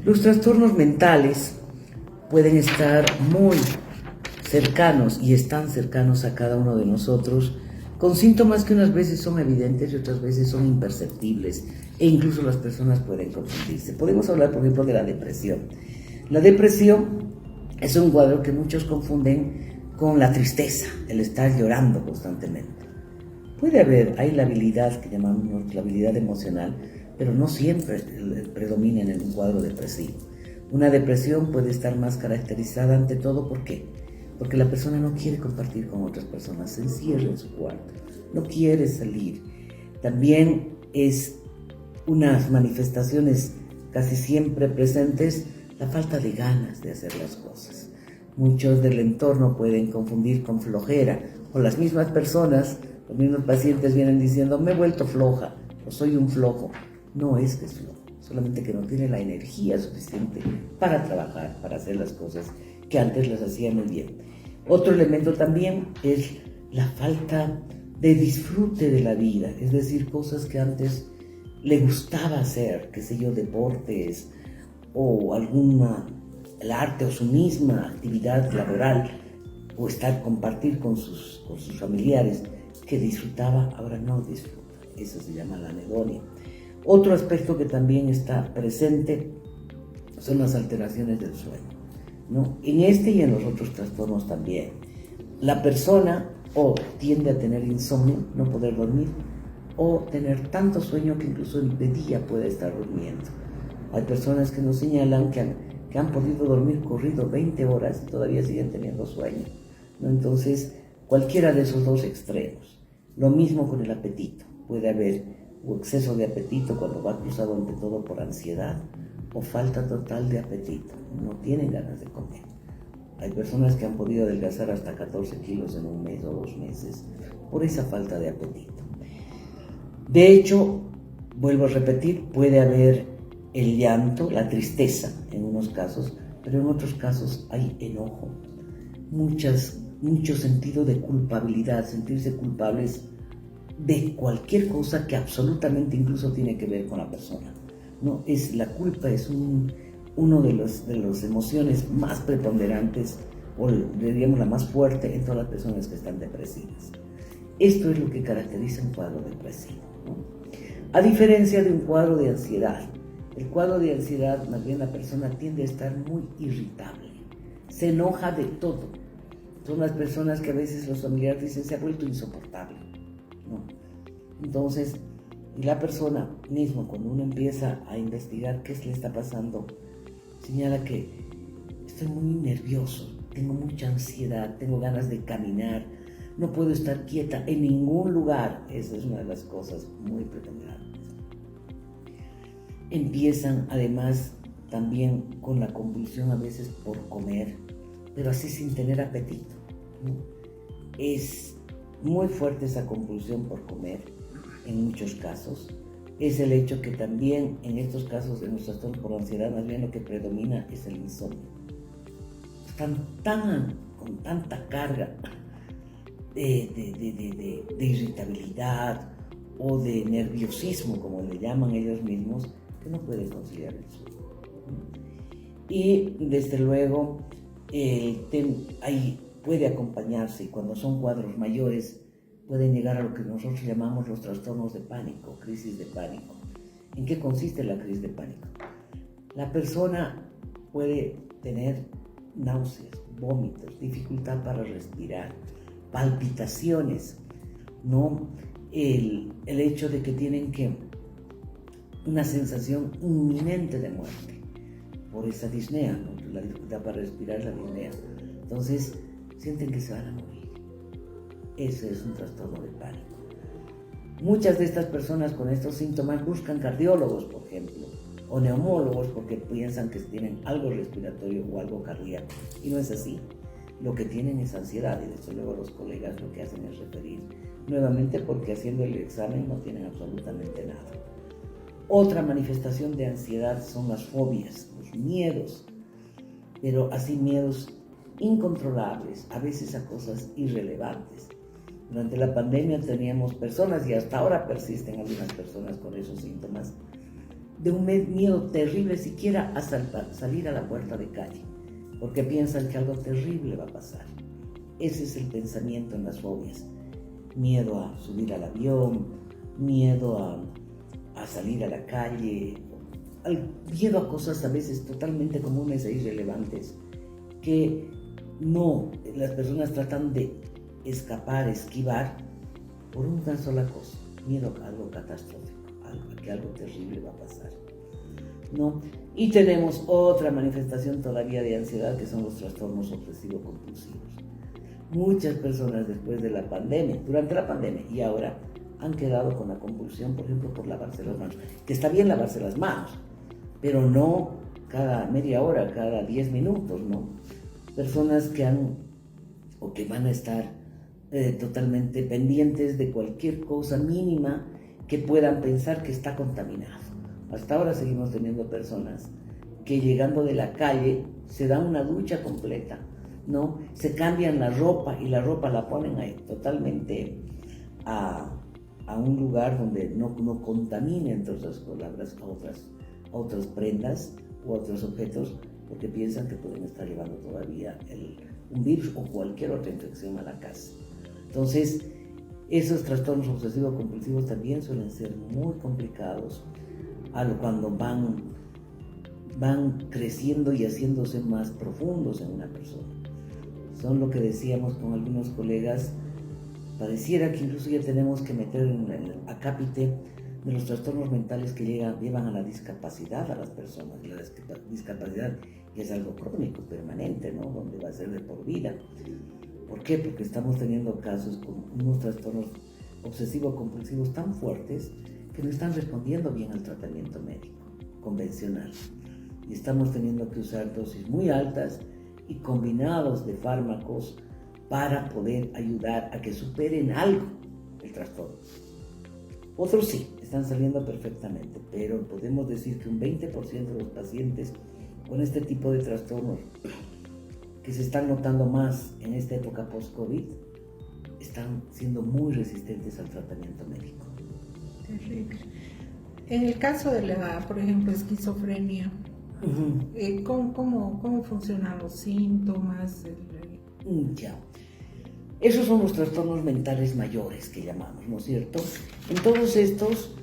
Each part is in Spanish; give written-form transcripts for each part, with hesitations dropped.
Los trastornos mentales pueden estar muy cercanos y están cercanos a cada uno de nosotros, con síntomas que unas veces son evidentes y otras veces son imperceptibles, e incluso las personas pueden confundirse. Podemos hablar, por ejemplo, de la depresión. La depresión es un cuadro que muchos confunden con la tristeza, el estar llorando constantemente. Puede haber, hay la habilidad que llamamos la habilidad emocional, pero no siempre predomina en un cuadro depresivo. Una depresión puede estar más caracterizada ante todo, ¿por qué? Porque la persona no quiere compartir con otras personas, se encierra en su cuarto, no quiere salir. También es unas manifestaciones casi siempre presentes la falta de ganas de hacer las cosas. Muchos del entorno pueden confundir con flojera, o las mismas personas, los mismos pacientes vienen diciendo, me he vuelto floja, o soy un flojo. No es que es flojo, solamente que no tiene la energía suficiente para trabajar, para hacer las cosas que antes las hacía muy bien. Otro elemento también es la falta de disfrute de la vida, es decir, cosas que antes le gustaba hacer, qué sé yo, deportes o el arte o su misma actividad laboral o compartir con sus familiares que disfrutaba, ahora no disfruta. Eso se llama la anedonia. Otro aspecto que también está presente son las alteraciones del sueño, ¿no? En este y en los otros trastornos también. La persona o tiende a tener insomnio, no poder dormir, o tener tanto sueño que incluso de día puede estar durmiendo. Hay personas que nos señalan que han podido dormir corrido 20 horas y todavía siguen teniendo sueño, ¿no? Entonces, cualquiera de esos dos extremos. Lo mismo con el apetito. Puede haber exceso de apetito cuando va cruzado ante todo por ansiedad o falta total de apetito. No tienen ganas de comer. Hay personas que han podido adelgazar hasta 14 kilos en un mes o 2 meses por esa falta de apetito. De hecho, vuelvo a repetir, puede haber el llanto, la tristeza en unos casos, pero en otros casos hay enojo, mucho sentido de culpabilidad, sentirse culpables de cualquier cosa que absolutamente incluso tiene que ver con la persona, ¿no? La culpa es uno de las emociones más preponderantes, o diríamos la más fuerte en todas las personas que están depresivas. Esto es lo que caracteriza un cuadro depresivo, ¿no? A diferencia de un cuadro de ansiedad, el cuadro de ansiedad, más bien la persona tiende a estar muy irritable, se enoja de todo. Son las personas que a veces los familiares dicen se ha vuelto insoportable, ¿no? Entonces, la persona mismo, cuando uno empieza a investigar qué le está pasando, señala que estoy muy nervioso, tengo mucha ansiedad, tengo ganas de caminar, no puedo estar quieta en ningún lugar. Esa es una de las cosas muy preponderantes. Empiezan además también con la compulsión a veces por comer, pero así sin tener apetito, ¿no? Es muy fuerte esa compulsión por comer en muchos casos. Es el hecho que también en estos casos de los trastornos por ansiedad, más bien lo que predomina es el insomnio. Están con tanta carga de irritabilidad o de nerviosismo, como le llaman ellos mismos, que no pueden conciliar el sueño. Y desde luego ahí puede acompañarse, y cuando son cuadros mayores pueden llegar a lo que nosotros llamamos los trastornos de pánico, crisis de pánico. ¿En qué consiste la crisis de pánico? La persona puede tener náuseas, vómitos, dificultad para respirar, palpitaciones, ¿no? El hecho de que tienen una sensación inminente de muerte por esa disnea, ¿no? La dificultad para respirar, la disnea. Entonces sienten que se van a morir. Ese es un trastorno de pánico. Muchas de estas personas con estos síntomas buscan cardiólogos, por ejemplo, o neumólogos, porque piensan que tienen algo respiratorio o algo cardíaco, y no es así. Lo que tienen es ansiedad, y desde luego los colegas lo que hacen es referir nuevamente, porque haciendo el examen no tienen absolutamente nada. Otra manifestación de ansiedad son las fobias, los miedos, pero así miedos incontrolables, a veces a cosas irrelevantes. Durante la pandemia teníamos personas, y hasta ahora persisten algunas personas con esos síntomas, de un miedo terrible siquiera a salir a la puerta de calle, porque piensan que algo terrible va a pasar. Ese es el pensamiento en las fobias. Miedo a subir al avión, miedo a salir a la calle, miedo a cosas a veces totalmente comunes e irrelevantes que no, las personas tratan de escapar, esquivar por una sola cosa, miedo a algo catastrófico, a que algo terrible va a pasar, ¿no? Y tenemos otra manifestación todavía de ansiedad, que son los trastornos obsesivo-compulsivos. Muchas personas después de la pandemia, durante la pandemia y ahora, han quedado con la compulsión, por ejemplo, por lavarse las manos. Que está bien lavarse las manos, pero no cada media hora, cada 10 minutos, ¿no? Personas que van a estar totalmente pendientes de cualquier cosa mínima que puedan pensar que está contaminado. Hasta ahora seguimos teniendo personas que llegando de la calle se dan una ducha completa, ¿no? Se cambian la ropa y la ropa la ponen ahí totalmente a un lugar donde no contamine, entre otras palabras, a otras prendas u otros objetos, porque piensan que pueden estar llevando todavía un virus o cualquier otra infección a la casa. Entonces, esos trastornos obsesivo-compulsivos también suelen ser muy complicados cuando van creciendo y haciéndose más profundos en una persona. Son lo que decíamos con algunos colegas, pareciera que incluso ya tenemos que meter en el acápite de los trastornos mentales que llevan a la discapacidad a las personas. La discapacidad es algo crónico, permanente, ¿no? Donde va a ser de por vida. ¿Por qué? Porque estamos teniendo casos con unos trastornos obsesivo-compulsivos tan fuertes que no están respondiendo bien al tratamiento médico convencional. Y estamos teniendo que usar dosis muy altas y combinados de fármacos para poder ayudar a que superen algo el trastorno. Otros sí, están saliendo perfectamente, pero podemos decir que un 20% de los pacientes con este tipo de trastornos que se están notando más en esta época post-COVID están siendo muy resistentes al tratamiento médico. Terrible. En el caso de por ejemplo, esquizofrenia, ¿cómo funcionan los síntomas? Ya. Esos son los trastornos mentales mayores que llamamos, ¿no es cierto? En todos estos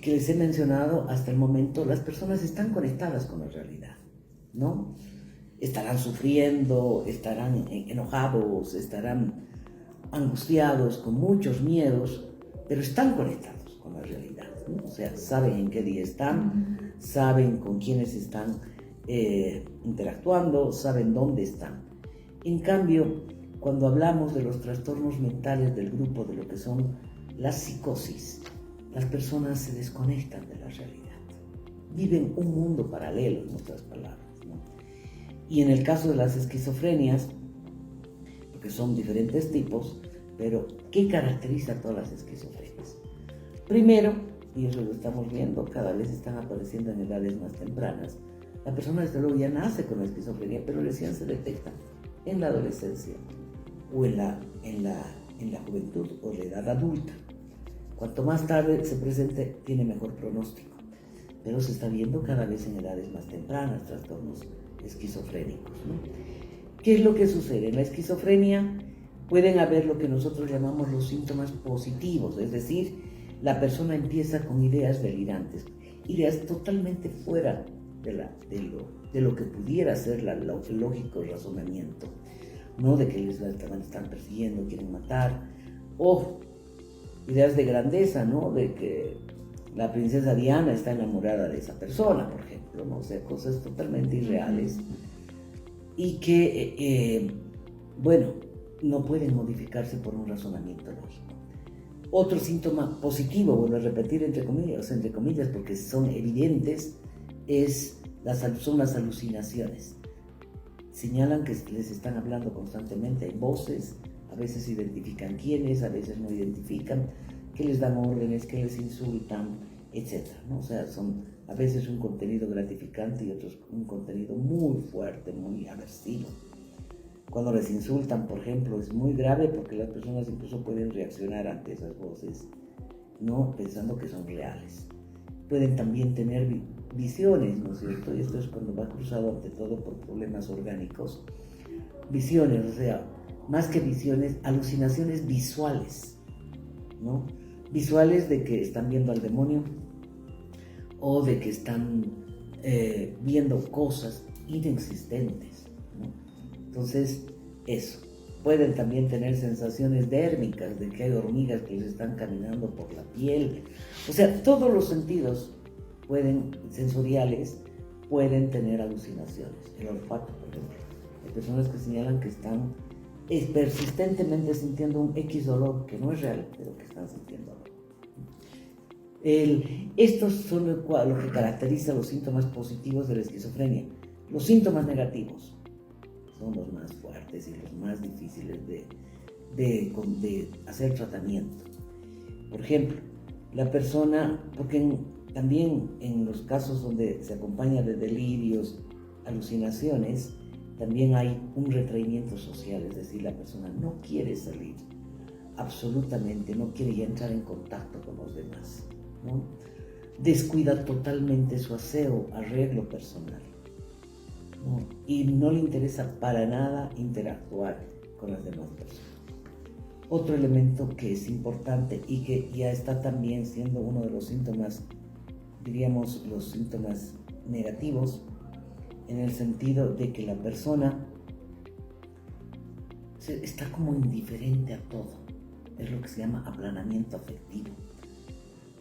que les he mencionado hasta el momento, las personas están conectadas con la realidad, ¿no? Estarán sufriendo, estarán enojados, estarán angustiados, con muchos miedos, pero están conectados con la realidad, ¿no? O sea, saben en qué día están, saben con quiénes están interactuando, saben dónde están. En cambio, cuando hablamos de los trastornos mentales del grupo, de lo que son las psicosis, las personas se desconectan de la realidad. Viven un mundo paralelo, en otras palabras, ¿no? Y en el caso de las esquizofrenias, porque son diferentes tipos, pero ¿qué caracteriza a todas las esquizofrenias? Primero, y eso lo estamos viendo, cada vez están apareciendo en edades más tempranas, la persona desde luego ya nace con la esquizofrenia, pero recién se detecta en la adolescencia o en la juventud o la edad adulta. Cuanto más tarde se presente, tiene mejor pronóstico, pero se está viendo cada vez en edades más tempranas trastornos esquizofrénicos, ¿no? ¿Qué es lo que sucede? En la esquizofrenia pueden haber lo que nosotros llamamos los síntomas positivos, es decir, la persona empieza con ideas delirantes, ideas totalmente fuera de lo que pudiera ser el lógico razonamiento, ¿no? De que les están persiguiendo, quieren matar, o ideas de grandeza, ¿no? De que la princesa Diana está enamorada de esa persona, por ejemplo, ¿no? O sea, cosas totalmente irreales y que, no pueden modificarse por un razonamiento lógico. Otro síntoma positivo, vuelvo a repetir entre comillas, porque son evidentes, son las alucinaciones. Señalan que les están hablando constantemente, hay voces, a veces identifican quiénes, a veces no identifican, que les dan órdenes, que les insultan, etc., ¿no? O sea, son a veces un contenido gratificante y otros un contenido muy fuerte, muy aversivo. Cuando les insultan, por ejemplo, es muy grave porque las personas incluso pueden reaccionar ante esas voces, ¿no? Pensando que son reales. pueden también tener visiones, ¿no es cierto? Y esto es cuando va cruzado ante todo por problemas orgánicos. Visiones, o sea, más que visiones, alucinaciones visuales, ¿no? Visuales de que están viendo al demonio o de que están viendo cosas inexistentes, ¿no? Entonces, eso. Pueden también tener sensaciones dérmicas de que hay hormigas que les están caminando por la piel. O sea, todos los sentidos sensoriales pueden tener alucinaciones. El olfato, por ejemplo. Hay personas que señalan que están persistentemente sintiendo un X dolor que no es real, pero que están sintiendo dolor. Estos son lo que caracteriza los síntomas positivos de la esquizofrenia. Los síntomas negativos son los más fuertes y los más difíciles de hacer tratamiento. Por ejemplo, la persona, porque también en los casos donde se acompaña de delirios, alucinaciones, también hay un retraimiento social, es decir, la persona no quiere salir, absolutamente, no quiere ya entrar en contacto con los demás, ¿no? Descuida totalmente su aseo, arreglo personal, ¿no? Y no le interesa para nada interactuar con las demás personas. Otro elemento que es importante y que ya está también siendo uno de los síntomas, diríamos los síntomas negativos, en el sentido de que la persona está como indiferente a todo. Es lo que se llama aplanamiento afectivo.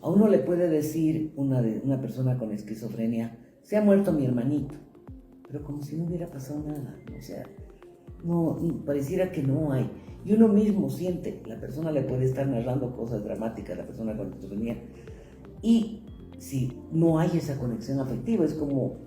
A uno le puede decir una persona con esquizofrenia, se ha muerto mi hermanito, pero como si no hubiera pasado nada, o sea, no, pareciera que no hay. Y uno mismo siente, la persona le puede estar narrando cosas dramáticas, la persona con esquizofrenia, y si no hay esa conexión afectiva, es como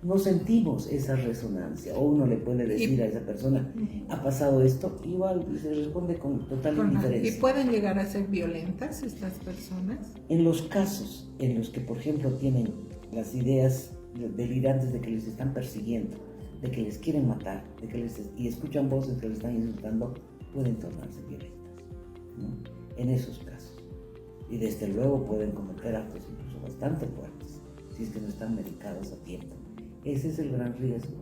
no sentimos esa resonancia. O uno le puede decir a esa persona, ha pasado esto, igual y se responde con total indiferencia. ¿Y pueden llegar a ser violentas estas personas? En los casos en los que, por ejemplo, tienen las ideas delirantes de que les están persiguiendo, de que les quieren matar, y escuchan voces que les están insultando, pueden tornarse violentas, ¿no? En esos casos. Y desde luego pueden cometer actos incluso bastante fuertes, si es que no están medicados a tiempo. Ese es el gran riesgo.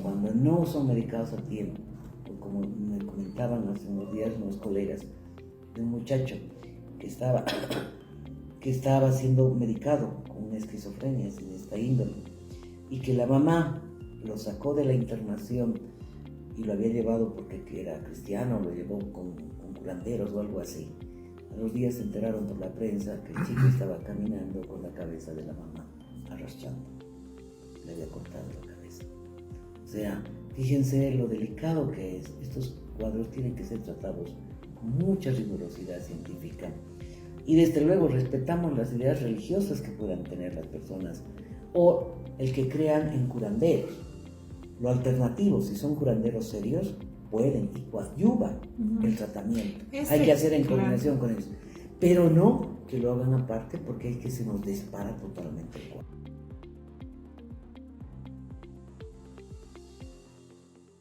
Cuando no son medicados a tiempo, como me comentaban hace unos días unos colegas, de un muchacho que estaba siendo medicado con una esquizofrenia de esta índole, y que la mamá lo sacó de la internación y lo había llevado porque era cristiano, lo llevó con curanderos o algo así. A los días se enteraron por la prensa que el chico estaba caminando con la cabeza de la mamá arrastrando. Le había cortado la cabeza. O sea, fíjense lo delicado que es. Estos cuadros tienen que ser tratados con mucha rigurosidad científica. Y desde luego respetamos las ideas religiosas que puedan tener las personas o el que crean en curanderos. Lo alternativo, si son curanderos serios, pueden y coadyuvan el tratamiento. Hay que hacer en combinación con ellos. Pero no que lo hagan aparte, porque es que se nos dispara totalmente el cuadro.